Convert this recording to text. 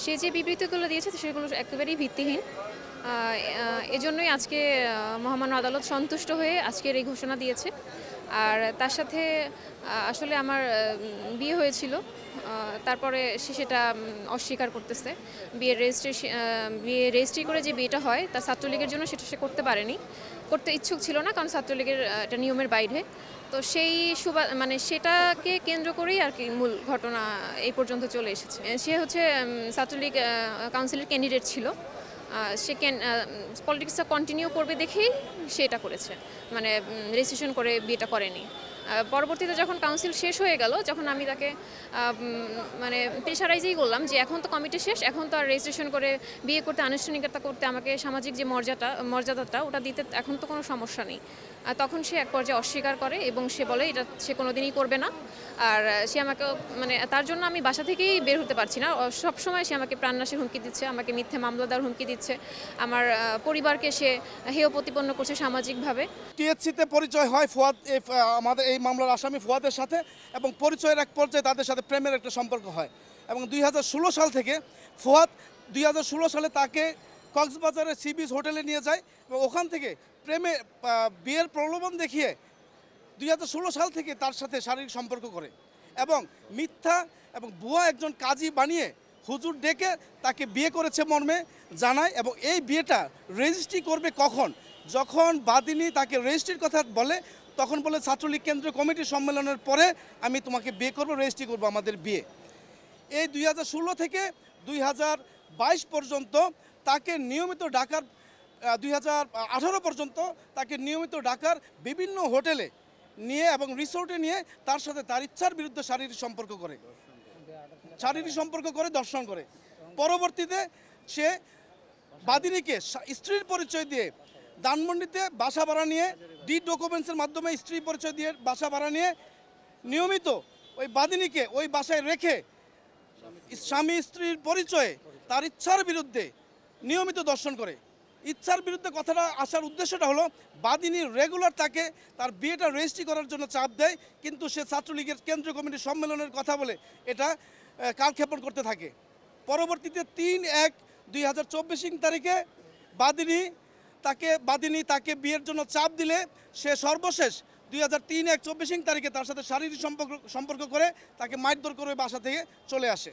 সে যে বিবৃতিগুলো দিয়েছে সেগুলো একেবারেই ভিত্তিহীন। আ আ এজন্যই আজকে মহামান্য আদালত সন্তুষ্ট হয়ে আজকের এই ঘোষণা দিয়েছে। আর তার সাথে আসলে আমার বিয়ে হয়েছিল। তারপরে সে সেটা অস্বীকার করতেছে। বিয়ে রেজিস্ট্রি করে যে বিয়েটা হয় তা ছাত্রলীগের জন্য সেটা সে করতে পারেনি। করতে ইচ্ছুক ছিল না কারণ ছাত্রলীগের এটা নিয়মের বাইরে। তো সেই মানে সেটাকে কেন্দ্র করেই আরকি মূল ঘটনা এই পর্যন্ত চলে এসেছে। সে হচ্ছে ছাত্রলীগ কাউন্সিলের ক্যান্ডিডেট ছিল। সে পলিটিক্সটা কন্টিনিউ করবে দেখেই সে এটা করেছে। মানে রেজিস্ট্রেশন করে বিয়েটা করেনি। পরবর্তীতে যখন কাউন্সিল শেষ হয়ে গেল, যখন আমি তাকে মানে প্রেশারাইজই করলাম যে এখন তো কমিটি শেষ, এখন তো আর রেজিস্ট্রেশন করে বিয়ে করতে, আনুষ্ঠানিকতা করতে আমাকে সামাজিক যে মর্যাদাটা ওটা দিতে এখন তো কোনো সমস্যা নেই। তখন সে এক পর্যায়ে অস্বীকার করে এবং সে বলে এটা সে কোনোদিনই করবে না। আর সে আমাকে মানে তার জন্য আমি বাসা থেকেই বের হতে পারছি না। সবসময় সে আমাকে প্রাণনাশের হুমকি দিচ্ছে, আমাকে মিথ্যে মামলা দেওয়ার হুমকি দিচ্ছে। আমার পরিবারকে সে হেয় প্রতিপন্ন করছে সামাজিকভাবে। টিএসসিতে পরিচয় হয় ফুয়াদ আমাদের এই মামলার আসামি ফুয়াদের সাথে, এবং পরিচয়ের এক পর্যায়ে তাদের সাথে প্রেমের একটা সম্পর্ক হয়। এবং 2016 সাল থেকে ফুয়াদ 2016 সালে তাকে কক্সবাজারের সি বিচ হোটেলে নিয়ে যায় এবং ওখান থেকে বিয়ের প্রলোভন দেখিয়ে 2016 সাল থেকে তার সাথে শারীরিক সম্পর্ক করে এবং মিথ্যা এবং ভুয়া একজন কাজী বানিয়ে হুজুর ডেকে তাকে বিয়ে করেছে মর্মে জানায়। এবং এই বিয়েটা রেজিস্ট্রি করবে কখন, যখন বাদিনী তাকে রেজিস্ট্রির কথা বলে তখন বলে ছাত্রলীগ কেন্দ্রীয় কমিটির সম্মেলনের পরে আমি তোমাকে বিয়ে করবো, রেজিস্ট্রি করবো আমাদের বিয়ে। এই 2016 থেকে 2022 পর্যন্ত তাকে নিয়মিত ঢাকার 2018 পর্যন্ত তাকে নিয়মিত ঢাকার বিভিন্ন হোটেলে নিয়ে এবং রিসোর্টে নিয়ে তার সাথে তার ইচ্ছার বিরুদ্ধে শারীরিক সম্পর্ক করে দর্শন করে। পরবর্তীতে সে বাদিনীকে স্ত্রীর পরিচয় দিয়ে ধানমন্ডিতে বাসা ভাড়া নিয়ে ডকুমেন্টসের মাধ্যমে স্ত্রীর পরিচয় দিয়ে বাসা ভাড়া নিয়ে নিয়মিত ওই বাদিনীকে ওই বাসায় রেখে স্বামী স্ত্রীর পরিচয়ে তার ইচ্ছার বিরুদ্ধে নিয়মিত দর্শন করে। ইচ্ছার বিরুদ্ধে কথাটা আসার উদ্দেশ্যটা হলো বাদিনী রেগুলার তাকে তার বিয়েটা রেজিস্ট্রি করার জন্য চাপ দেয়, কিন্তু সে ছাত্রলীগের কেন্দ্রীয় কমিটির সম্মেলনের কথা বলে এটা কালক্ষেপণ করতে থাকে। পরবর্তীতে 3/1/2024 তারিখে বাদিনী তাকে বিয়ের জন্য চাপ দিলে সে সর্বশেষ 2003/1/24 তারিখে তার সাথে শারীরিক সম্পর্ক করে তাকে মারধর করে বাসা থেকে চলে আসে।